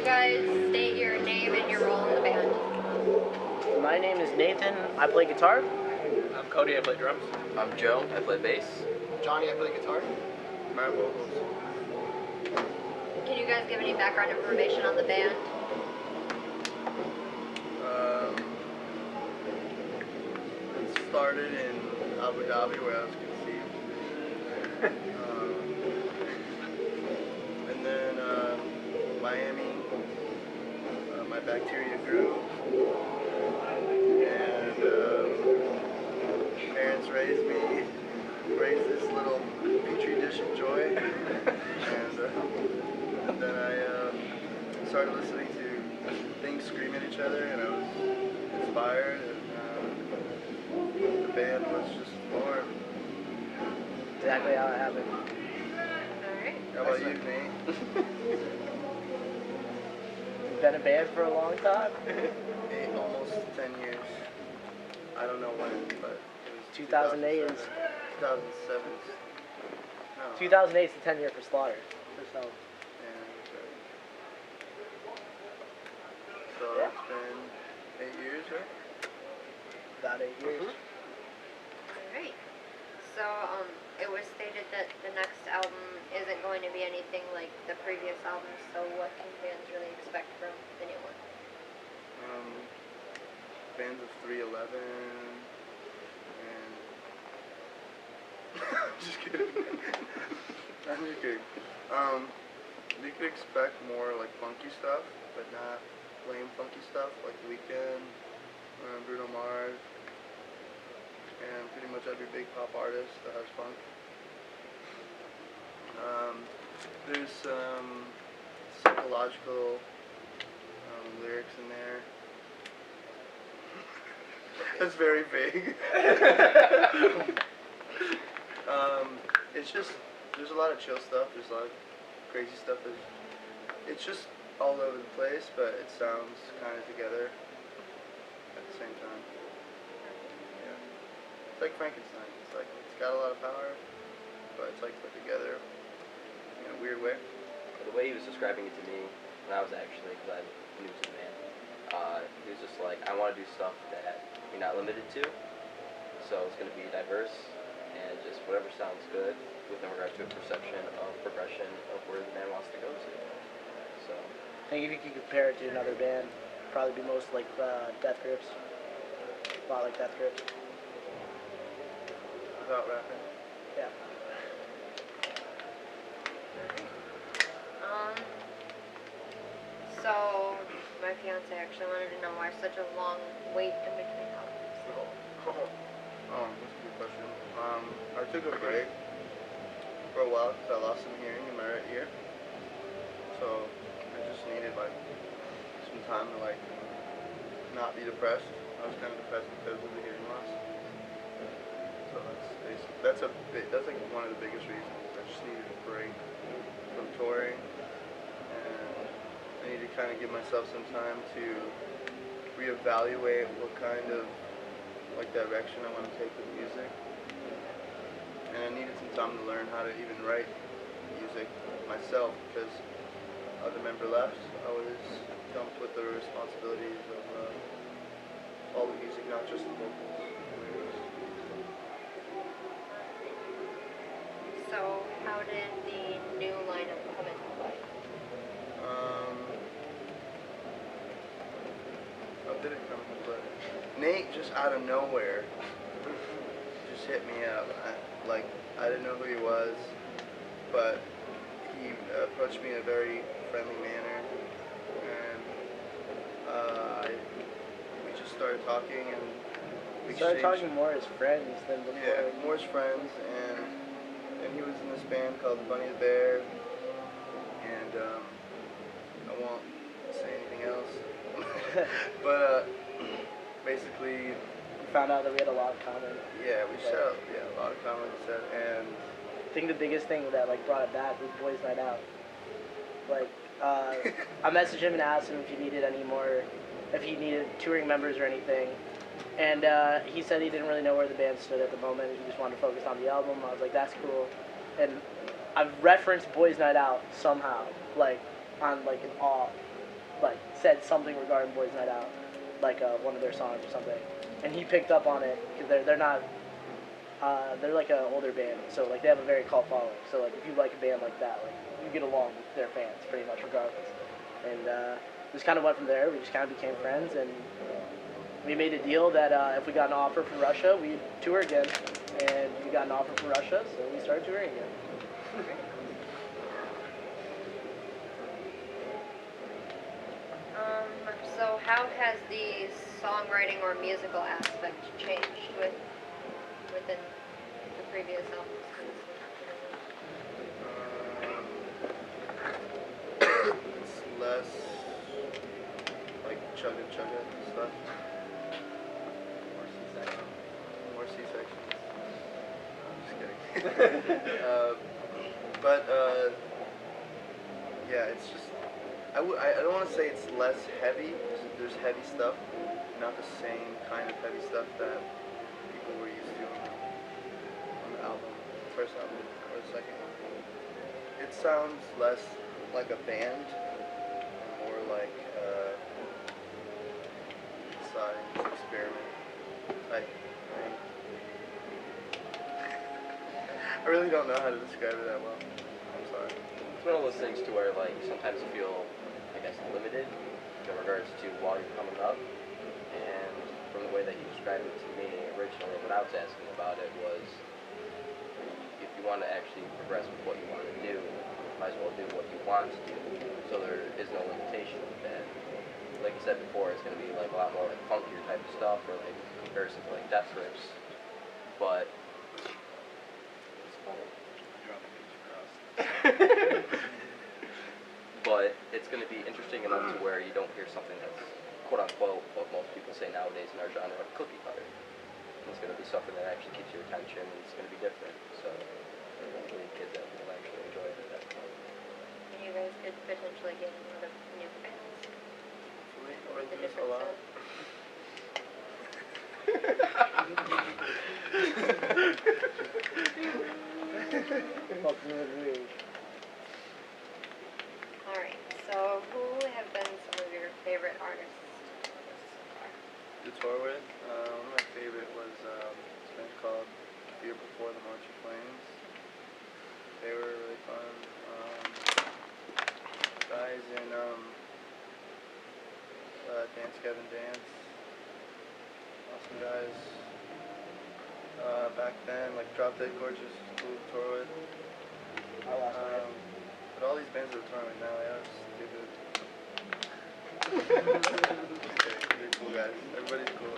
you guys state your name and your role in the band? My name is Nathan. I play guitar. I'm Cody, I play drums. I'm Joe, I play bass. Johnny, I play guitar. My vocals. Can you guys give any background information on the band? It started in Abu Dhabi where I was conceived. And then Miami, my bacteria grew. And parents raised this little petri dish of joy. And then I started listening to things scream at each other, and I was inspired, and the band was just formed. Exactly how it happened. Alright. How about you, Nate? You've been a band for a long time. Almost 10 years. I don't know when, but it was 2008 is 2007. No. 2008 is the 10 year for Slaughter. So. Yeah, that's right. So Yeah. it's been 8 years, right? About 8 years. Alright. So, it was stated that the next album isn't going to be anything like the previous albums, so what can fans really expect from the new one? Fans of 311 and just kidding. I'm just kidding. You could expect more like funky stuff, but not lame funky stuff like The Weeknd, Bruno Mars, and pretty much every big pop artist that has funk. There's some psychological lyrics in there. That's very vague. It's just, there's a lot of chill stuff, there's a lot of crazy stuff. It's just all over the place, but it sounds kind of together at the same time. Yeah. It's like Frankenstein. It's like, it's got a lot of power, but it's like put together in a weird way. The way he was describing it to me, when I was actually, because I'm new to the band, he was just like, I want to do stuff that you're not limited to, so it's going to be diverse, and just whatever sounds good with regard to a perception of progression of where the band wants to go to. So I think if you could compare it to another band, probably be most like Death Grips. A lot like Death Grips. Without rapping. Yeah. So, my fiance actually wanted to know why such a long wait in between albums. That's a good question. I took a break for a while because I lost some hearing in my right ear. So I just needed like some time to like not be depressed. I was kind of depressed because of the hearing loss. So that's like one of the biggest reasons. I just needed a break from touring, and I need to kind of give myself some time to reevaluate what kind of like direction I want to take with music. And I needed some time to learn how to even write music myself because the member left. I was dumped with the responsibilities of all the music, not just the vocals. So, how did the new lineup come into play? How did it come into play? Nate just out of nowhere just hit me up. I didn't know who he was, but he approached me in a very friendly manner, and we just started talking, and we Started exchanged- talking more as friends than before. Yeah, more as friends, and he was in this band called the Bunny the Bear, and I won't say anything else, but basically, We found out that we had a lot of common. yeah, we share a lot of comments, and I think the biggest thing that like brought it back was Boys Night Out. Like, I messaged him and asked him if he needed any more, if he needed touring members or anything, and he said he didn't really know where the band stood at the moment. He just wanted to focus on the album. I was like, that's cool, and I've referenced Boys Night Out somehow, like on like an off like said something regarding Boys Night Out, like one of their songs or something, and he picked up on it because they're not. They're like an older band, so like they have a very cult following. So like if you like a band like that, like you get along with their fans pretty much regardless. And just kind of went from there. We just kind of became friends, and we made a deal that if we got an offer for Russia, we'd tour again. And we got an offer from Russia, so we started touring again. So how has the songwriting or musical aspect changed within the previous albums? It's less like chugga stuff. More C-sections. I'm just kidding. But yeah, it's just I don't want to say it's less heavy. There's heavy stuff, not the same kind of heavy stuff that people were used to on the album, first album or the second one. It sounds less like a band and more like science experiment type thing. I really don't know how to describe it that well. I'm sorry. It's one of those things to where like sometimes you feel, I guess, limited in regards to while you're coming up. And from the way that you described it to me originally, what I was asking about it was if you want to actually progress with what you want to do, might as well do what you want to do. So there is no limitation with that. Like you said before, it's going to be like a lot more like funkier type of stuff, or like comparison to like Death Grips. But it's funny. But it's going to be interesting enough to where you don't hear something that's quote unquote what most people say nowadays in our genre of cookie cutter. It's going to be something that actually keeps your attention, and it's going to be different. So hopefully kids that will actually enjoy it at that point. And you guys could potentially get a lot of new fans Or with the lose a different lot. Fucking Alright, so who have been some of your favorite artists? To tour with, one of my favorite was this band called Fear Before the March of Flames. They were really fun. Guys in Dance Kevin Dance, awesome guys. Back then, like Drop Dead Gorgeous, cool to tour with. But all these bands that are touring right now, they are stupid. They're cool guys. Everybody's cool.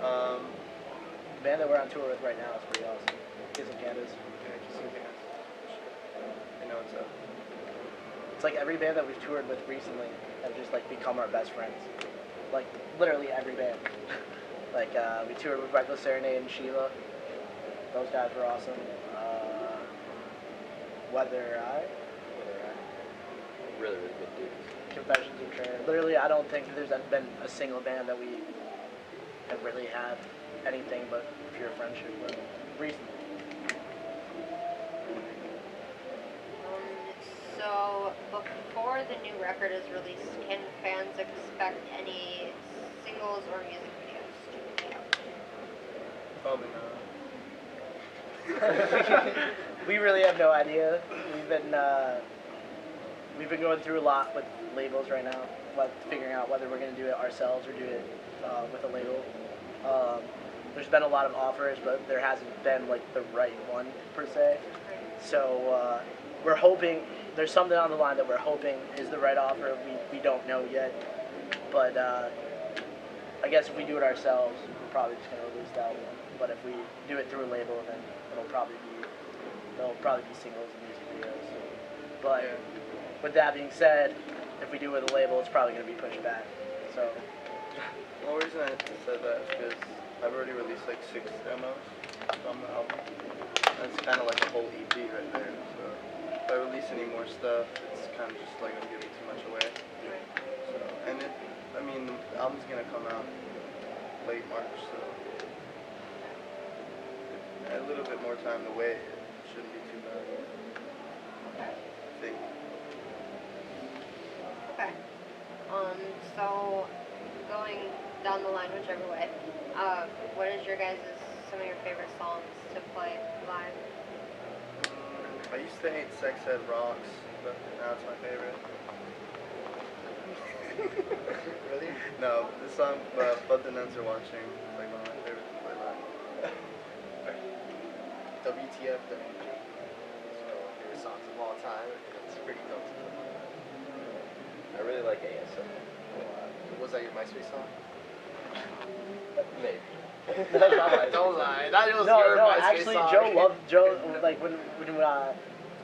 The band that we're on tour with right now is pretty awesome. Kids and Candace. Yeah, just some bands. They know what's up. It's like every band that we've toured with recently have just like become our best friends. Like literally every band. Like we toured with Reckless Serenade and Sheila. Those guys were awesome. Weather Eye. Really, really good dudes. Confessions of Train. Literally, I don't think there's been a single band that we have really had anything but pure friendship with recently. So before the new record is released, can fans expect any singles or music videos to be out? Probably not. We really have no idea. We've been going through a lot with labels right now, figuring out whether we're going to do it ourselves or do it with a label. There's been a lot of offers, but there hasn't been like the right one per se. So we're hoping there's something on the line that we're hoping is the right offer. We don't know yet, but I guess if we do it ourselves, we're probably just going to release that one. But if we do it through a label, then there'll probably be singles and music videos. But with that being said, if we do it with a label, it's probably going to be pushed back. So The only reason I said that is because I've already released like 6 demos on the album. That's kind of like a whole EP right there. So if I release any more stuff, it's kind of just like I'm giving too much away. So, and the album's gonna come out late March, so a little bit more time to wait. It shouldn't be too bad. I think. Okay. So, going down the line whichever way, what is your guys' some of your favorite songs to play live? I used to hate Sex Ed Rocks, but now it's my favorite. Really? No, this song, But the Nuns Are Watching, is like one of my favorites to play live. WTF, WJ. It's one of my favorite songs of all time. It's pretty dope to play. I really like ASL. Was that your MySpace song? Maybe. Don't lie. That was No, your no, MySpace actually, song. Joe, like, when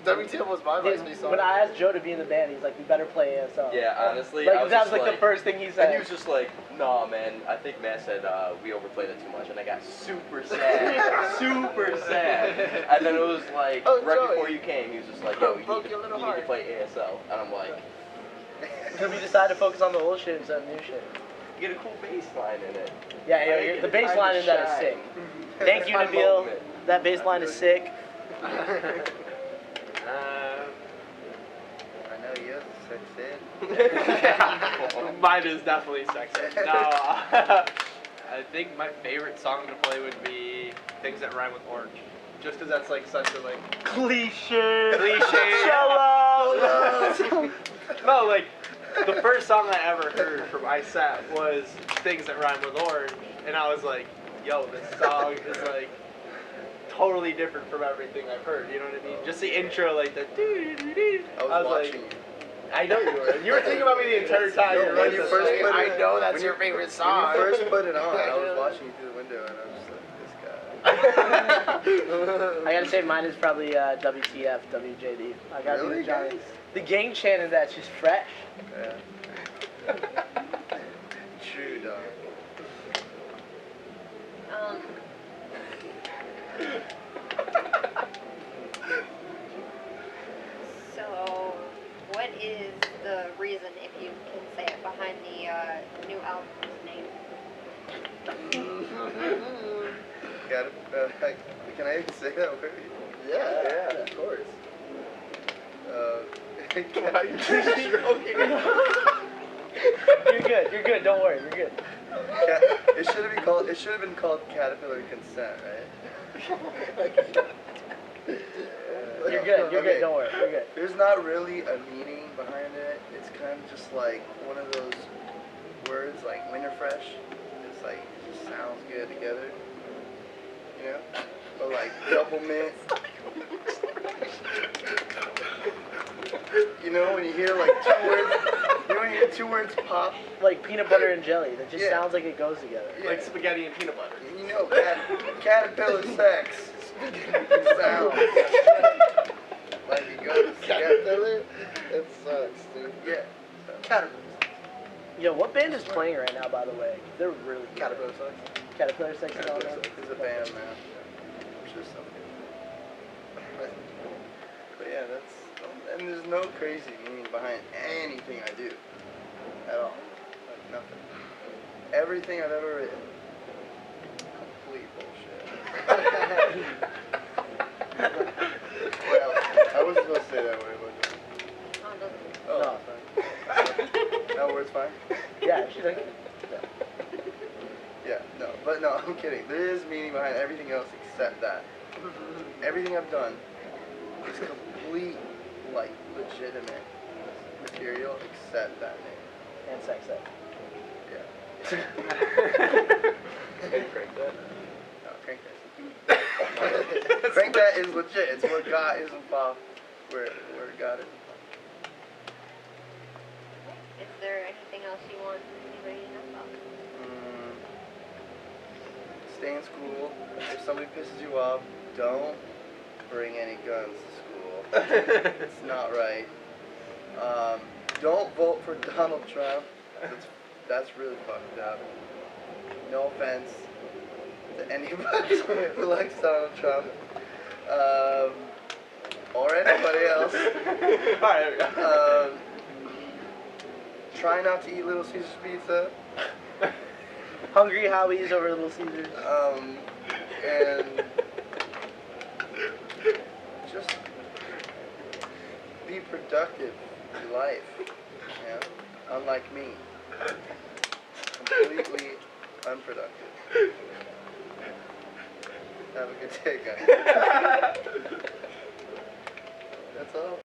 WTF was my MySpace song. when I asked Joe to be in the band, he's like, we better play ASL. Yeah, honestly, Like, I was that just was, like, the first thing he And said. he was just like, "Nah, man. I think Matt said we overplayed it too much," and I got super sad, super sad. And then it was like Oh, right Joey. before you came, he was just like, "Yo, you Broke need, your to, little you need to heart. play ASL," and I'm like, Because we decided to focus on the old shit instead of new shit. "You get a cool bass line in it." Yeah, Like, yeah, get the the time bass to line in that is shine. sick. Thank you, My Nabil. moment. That bass line is sick. I know yours is Sex Ed. Mine is definitely Sex Ed. No, I think my favorite song to play would be Things That Rhyme with Orange. Just because that's like such a like Cliche. Cello. No, like the first song I ever heard from ISAT was Things That Rhyme with Orange, and I was like, yo, this song is like totally different from everything I've heard. You know what I mean? Just the intro, like the doo-doo-doo-doo. I was watching like, you. I know you were. You were thinking about me the entire time. No, You were when right you this first way. put I it- know that's when your you- favorite When song. you first put it on, I was watching you through the window and I was just like, this guy. I gotta say, mine is probably WTF, WJD. I gotta Really, do the Johnny. guys? The gang chant of that's just fresh. Yeah. True, dog. So, what is the reason, if you can say it, behind the new album's name? Can I even say that word? Yeah, of course. Why are you stroking You're good, don't worry, you're good. It should have been called Caterpillar Consent, right? You're good, Okay. don't worry, you're good. There's not really a meaning behind it. It's kind of just like one of those words like winter fresh. It's like, it just sounds good together. You know? Or like double mint. You know, when you hear like two words, you know when you hear two words pop? Like peanut butter and jelly, that just Yeah. sounds like it goes together. Yeah. like spaghetti and peanut butter. You know, caterpillar sex. Sounds. Like it goes together. Caterpillar? That sucks, dude. Yeah. Caterpillar. Yo, what band is playing right now, by the way? They're really good. Caterpillar sucks. Caterpillar Sex and all that. It's a band, man. I'm sure something. But yeah, that's. And there's no crazy meaning behind anything I do. At all. Like nothing. Everything I've ever written. Complete bullshit. Well, I wasn't supposed to say that word, but. Oh, it doesn't. Oh. That word's fine? Yeah, she's like, Yeah, no. But no, I'm kidding. There is meaning behind everything else except that. Everything I've done is complete, like, legitimate material except that name. and sex ed. Yeah. And crank that. No, crank that. Crank that is legit. It's where God is involved. Where God is. Is there anything else you want anybody to know about? Stay in school. If somebody pisses you off, don't bring any guns to school. It's not right. Don't vote for Donald Trump. That's really fucked up. No offense to anybody who likes Donald Trump. Or anybody else. Alright, there we go. Try not to eat Little Caesar's pizza. Hungry Howie's over Little Caesars. And just be productive in life. You know? Unlike me. Completely unproductive. Have a good day, guys. That's all.